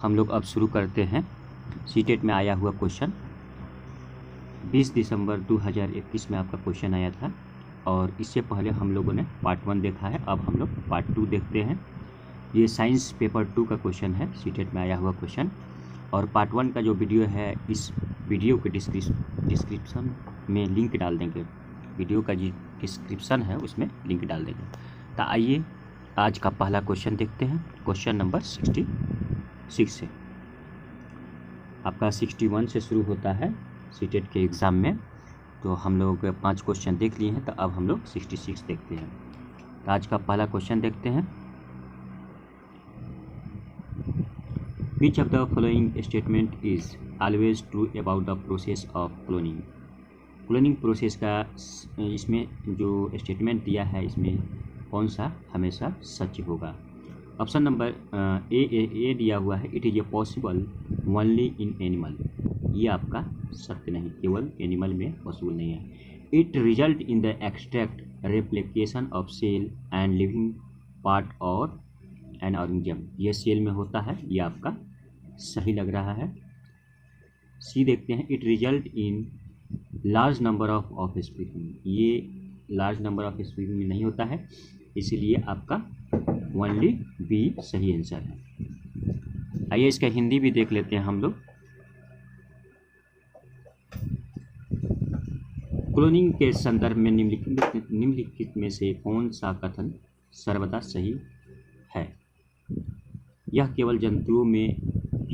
हम लोग अब शुरू करते हैं सीटेट में आया हुआ क्वेश्चन। 20 दिसंबर 2021 में आपका क्वेश्चन आया था और इससे पहले हम लोगों ने पार्ट 1 देखा है। अब हम लोग पार्ट 2 देखते हैं। ये साइंस पेपर 2 का क्वेश्चन है, सीटेट में आया हुआ क्वेश्चन। और पार्ट 1 का जो वीडियो है इस वीडियो के डिस्क्रिप्शन में लिंक डाल देंगे। वीडियो का जो डिस्क्रिप्शन है उसमें लिंक डाल देंगे। तो आइए आज का पहला क्वेश्चन देखते हैं। क्वेश्चन नंबर 66 से आपका 61 से शुरू होता है सीटेट के एग्ज़ाम में। तो हम लोग 5 क्वेश्चन देख लिए हैं, तो अब हम लोग 66 देखते हैं। तो आज का पहला क्वेश्चन देखते हैं। Which of the following statement is always true about the process of cloning. Cloning process का इसमें जो स्टेटमेंट दिया है इसमें कौन सा हमेशा सच होगा। ऑप्शन नंबर ए दिया हुआ है, it is a possible only in animal. ये आपका सत्य नहीं, केवल एनिमल में पॉसिबल नहीं है। It result in the extract replication of cell and living part और एन ऑर्गेनिज्म। ये सेल में होता है, ये आपका सही लग रहा है। सी देखते हैं, it result in large number of offspring. ये लार्ज नंबर ऑफ ऑफस्प्रिंग में नहीं होता है, इसीलिए आपका ओनली बी सही आंसर है। आइए इसका हिंदी भी देख लेते हैं हम लोग। क्लोनिंग के संदर्भ में निम्नलिखित में से कौन सा कथन सर्वदा सही है। यह केवल जंतुओं में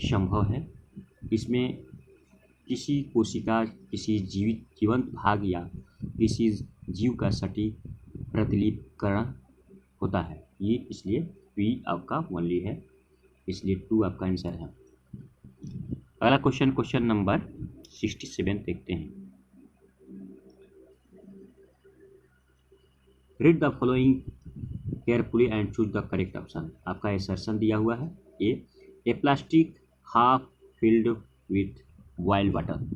संभव है। इसमें किसी कोशिका, किसी जीवंत भाग या किसी जीव का सटीक प्रतिलिपिकरण होता है। ये इसलिए बी आपका ओनली है, इसलिए 2 आपका आंसर है। अगला क्वेश्चन नंबर 67 देखते हैं। Read the following carefully and choose the correct option. आपका एसर्शन दिया हुआ है, A plastic half filled with boiled water.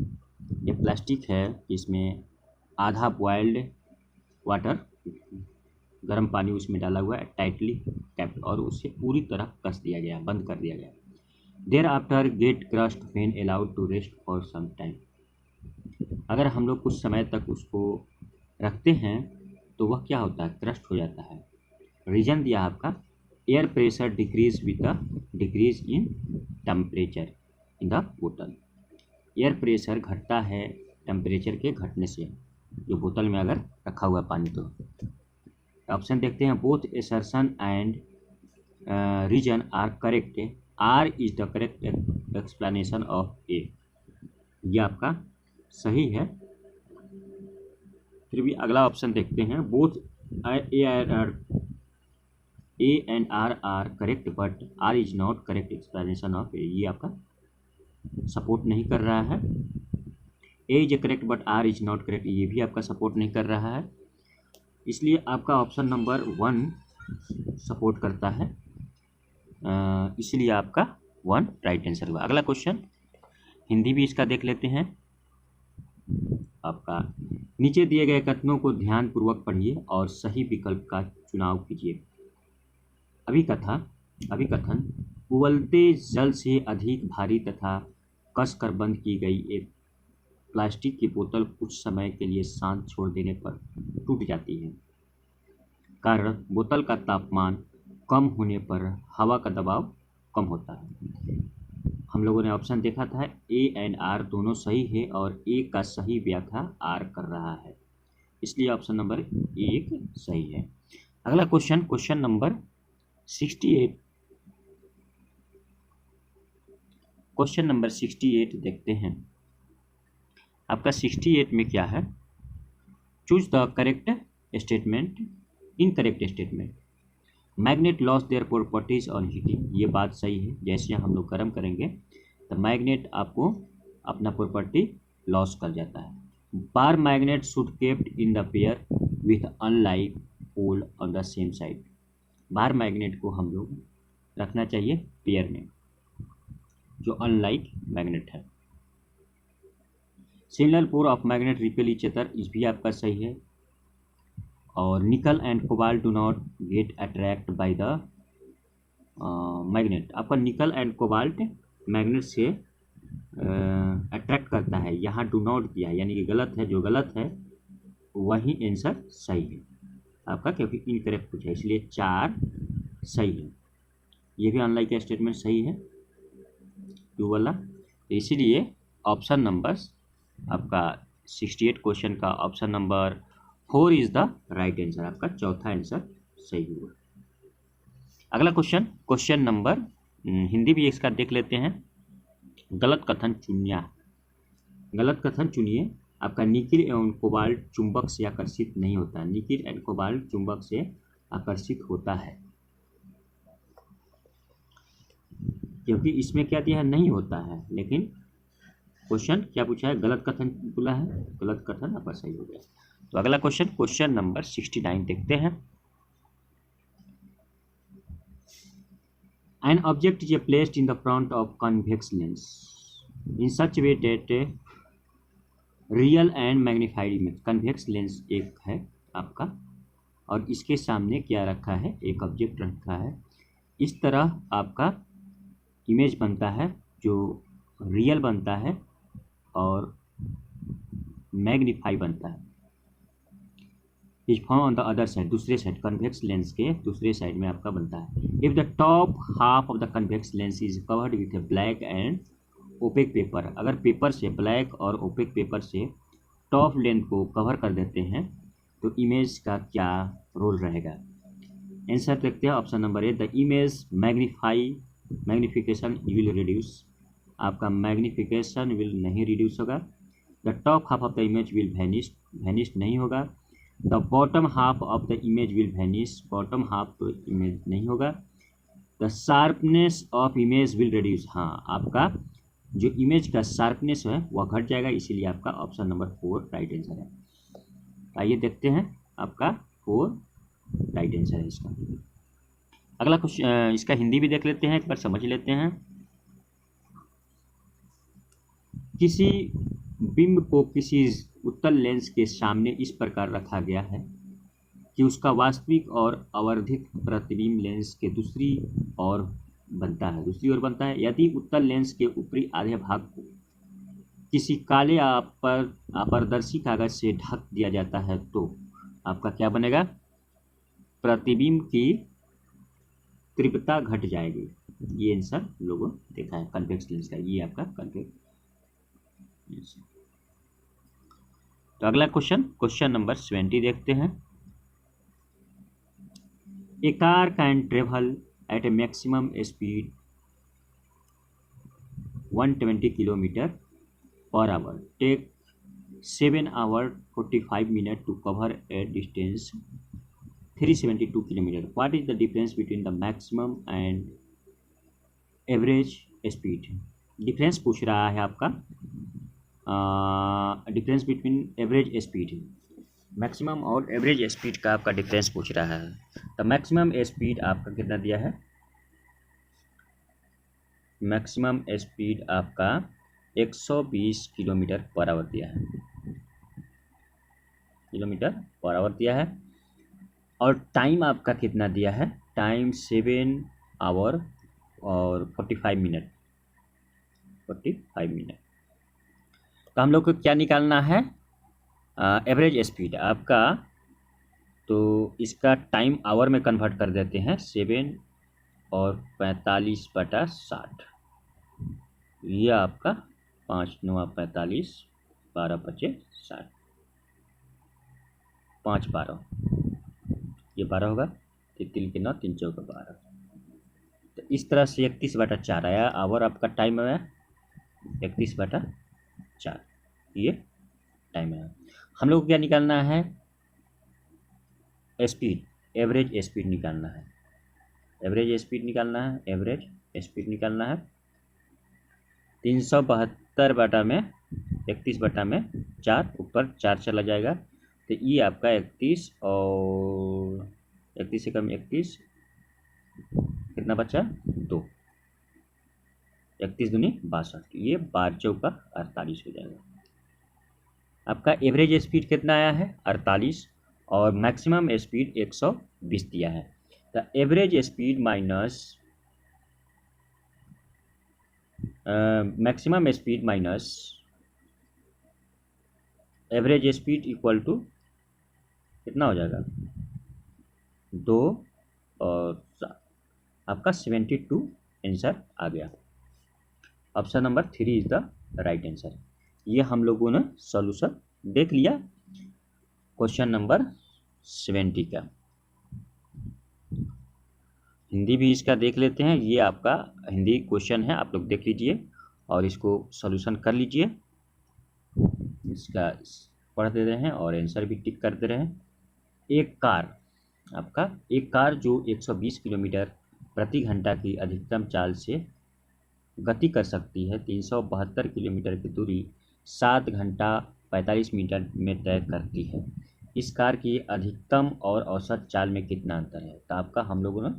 ये प्लास्टिक है, इसमें आधा बॉइल्ड वाटर, गर्म पानी उसमें डाला हुआ है, टाइटली कैप्ड, और उसे पूरी तरह कस दिया गया, बंद कर दिया गया। Thereafter get crust when allowed to rest for some time. अगर हम लोग कुछ समय तक उसको रखते हैं तो वह क्या होता है, क्रस्ट हो जाता है। रीजन दिया आपका, air pressure decrease with the decrease in temperature in the बोतल। एयर प्रेशर घटता है टेम्परेचर के घटने से, जो बोतल में अगर रखा हुआ पानी। तो ऑप्शन देखते हैं, both assertion and reason are correct. R is the correct explanation of A. ये आपका सही है। फिर भी अगला ऑप्शन देखते हैं, both A and R correct but R is not correct explanation of A. ये आपका सपोर्ट नहीं कर रहा है। A is correct but R is not correct, ये भी आपका सपोर्ट नहीं कर रहा है, इसलिए आपका ऑप्शन नंबर 1 सपोर्ट करता है, इसलिए आपका 1 राइट आंसर हुआ। अगला क्वेश्चन हिंदी भी इसका देख लेते हैं। आपका नीचे दिए गए कथनों को ध्यानपूर्वक पढ़िए और सही विकल्प का चुनाव कीजिए। अभिकथन, उबलते जल से अधिक भारी तथा कसकर बंद की गई एक प्लास्टिक की बोतल कुछ समय के लिए शांत छोड़ देने पर टूट जाती है। कारण, बोतल का तापमान कम होने पर हवा का दबाव कम होता है। हम लोगों ने ऑप्शन देखा था, ए एंड आर दोनों सही है और ए का सही व्याख्या आर कर रहा है, इसलिए ऑप्शन नंबर 1 सही है। अगला क्वेश्चन नंबर 68। क्वेश्चन नंबर 68 देखते हैं। आपका 68 में क्या है, choose the correct statement. Incorrect statement, magnet loss their properties on heating. ये बात सही है, जैसे हम लोग गर्म करेंगे तो मैग्नेट आपको अपना प्रॉपर्टी लॉस कर जाता है। Bar magnet should kept in the pair with unlike pole on the same side. Bar magnet को हम लोग रखना चाहिए पेयर में, जो अनलाइक मैग्नेट है। Similar pole of magnet repel each other, इस भी आपका सही है। और nickel and cobalt do not get attract by the magnet, आपका निकल एंड कोबाल्ट मैग्नेट से अट्रैक्ट करता है। यहाँ डू नॉट दिया है, यानी कि गलत है, जो गलत है वही आंसर सही है आपका, क्योंकि इनकरेक्ट पूछा है, इसलिए 4 सही है। ये भी अनलाइक का स्टेटमेंट सही है 2 वाला, तो इसीलिए ऑप्शन नंबर आपका 68 क्वेश्चन का option number 4 is the right answer, आपका चौथा आंसर सही हुआ। अगला क्वेश्चन, क्वेश्चन नंबर हिंदी भी इसका देख लेते हैं। गलत कथन चुनिया, गलत कथन चुनिए। आपका निकिल एवं कोबाल्ट चुंबक से आकर्षित नहीं होता, निकिल एंड कोबाल्ट चुंबक से आकर्षित होता है, क्योंकि इसमें क्या दिया है, नहीं होता है। लेकिन क्वेश्चन क्या पूछा है, गलत कथन बोला है, गलत कथन आपका सही हो गया। तो अगला क्वेश्चन, क्वेश्चन नंबर 69 देखते हैं। An object is placed in the front of convex lens in such a way that real and magnified image, convex lens एक है आपका, और इसके सामने क्या रखा है, एक ऑब्जेक्ट रखा है। इस तरह आपका इमेज बनता है जो रियल बनता है और मैग्नीफाई बनता है। Is form on the other side, दूसरे साइड, कन्वेक्स लेंस के दूसरे साइड में आपका बनता है। If the top half of the convex lens is covered with a black and opaque paper, अगर पेपर से, ब्लैक और ओपेक पेपर से टॉप लेंथ को कवर कर देते हैं तो इमेज का क्या रोल रहेगा। आंसर देखते हैं, option number A, the image magnification will reduce, आपका मैग्निफिकेशन विल नहीं रिड्यूस होगा। The top half of the image will vanish नहीं होगा। The bottom half of the image will vanish, bottom half तो image नहीं होगा। The sharpness of image will reduce, हाँ आपका जो इमेज का शार्पनेस है वह घट जाएगा, इसीलिए आपका ऑप्शन नंबर 4 राइट आंसर है। आइए देखते हैं, आपका 4 राइट आंसर है इसका। अगला कुछ इसका हिंदी भी देख लेते हैं, एक बार समझ लेते हैं। किसी बिंब को किसी उत्तल लेंस के सामने इस प्रकार रखा गया है कि उसका वास्तविक और आवर्धित प्रतिबिंब लेंस के दूसरी ओर बनता है। यदि उत्तल लेंस के ऊपरी आधे भाग को किसी काले अपारदर्शी कागज से ढक दिया जाता है तो आपका क्या बनेगा, प्रतिबिंब की तीव्रता घट जाएगी। ये आंसर लोगों देखा है कन्वेक्स लेंस का, ये आपका कन्वेक्स। तो अगला क्वेश्चन, क्वेश्चन नंबर 70 देखते हैं। A car can travel at a maximum speed 120 kilometre per hour, take 7 hours 45 minutes to cover a distance 372 kilometre. What is the difference between the maximum and average speed. Difference पूछ रहा है आपका, difference between average speed, maximum और average speed का आपका difference पूछ रहा है। तो मैक्सिमम स्पीड आपका कितना दिया है, मैक्सिमम स्पीड आपका 120 किलोमीटर पर आवर दिया है, किलोमीटर पर आवर दिया है। और टाइम आपका कितना दिया है, टाइम 7 hours और 45 मिनट, 45 मिनट। तो हम लोग को क्या निकालना है, एवरेज स्पीड आपका, तो इसका टाइम आवर में कन्वर्ट कर देते हैं, 7 और 45/60, ये आपका 5 9 45, 12 5 60, 5 12, ये 12 होगा, 3 के 9, 3 4 12। तो इस तरह से 31/4 आया आवर आपका टाइम है, 31/4 ये टाइम है। हम लोग को क्या निकालना है, स्पीड, एवरेज स्पीड निकालना है, एवरेज स्पीड निकालना है, एवरेज स्पीड निकालना है। 372 में 31/4 ऊपर 4 चला जाएगा, तो ये आपका 31 और 31 से कम 31, कितना बचा 2, 31 दूनी 62, ये 12 चौका 48 हो जाएगा। आपका एवरेज स्पीड कितना आया है 48 और मैक्सिमम स्पीड 120 दिया है। तो average speed minus maximum speed minus average speed equal to कितना हो जाएगा 2 और 7, आपका 72 आंसर आ गया। Option number 3 is the right answer. ये हम लोगों ने सॉल्यूशन देख लिया क्वेश्चन नंबर 70 का। हिंदी भी इसका देख लेते हैं। ये आपका हिंदी क्वेश्चन है, आप लोग देख लीजिए और इसको सॉल्यूशन कर लीजिए। इसका पढ़ दे रहे हैं और आंसर भी टिक कर दे रहे हैं। एक कार जो 120 किलोमीटर प्रति घंटा की अधिकतम चाल से गति कर सकती है 372 किलोमीटर की दूरी 7 घंटा 45 मिनट में तय करती है। इस कार की अधिकतम और औसत चाल में कितना अंतर है? तो आपका हम लोगों ने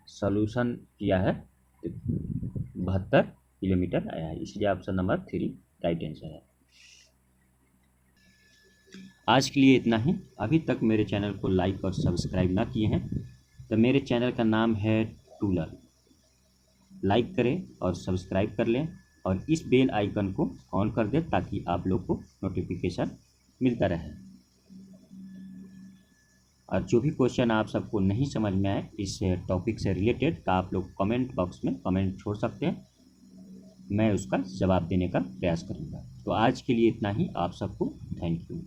सॉल्यूशन किया है 72 किलोमीटर आया है, इसलिए ऑप्शन नंबर 3 राइट आंसर है। आज के लिए इतना ही। अभी तक मेरे चैनल को लाइक और सब्सक्राइब ना किए हैं तो मेरे चैनल का नाम है टूलर। लाइक करें और सब्सक्राइब कर लें और इस बेल आइकन को ऑन कर दें ताकि आप लोग को नोटिफिकेशन मिलता रहे। और जो भी क्वेश्चन आप सबको नहीं समझ में आए इस टॉपिक से रिलेटेड तो आप लोग कमेंट बॉक्स में कमेंट छोड़ सकते हैं, मैं उसका जवाब देने का प्रयास करूँगा। तो आज के लिए इतना ही। आप सबको थैंक यू।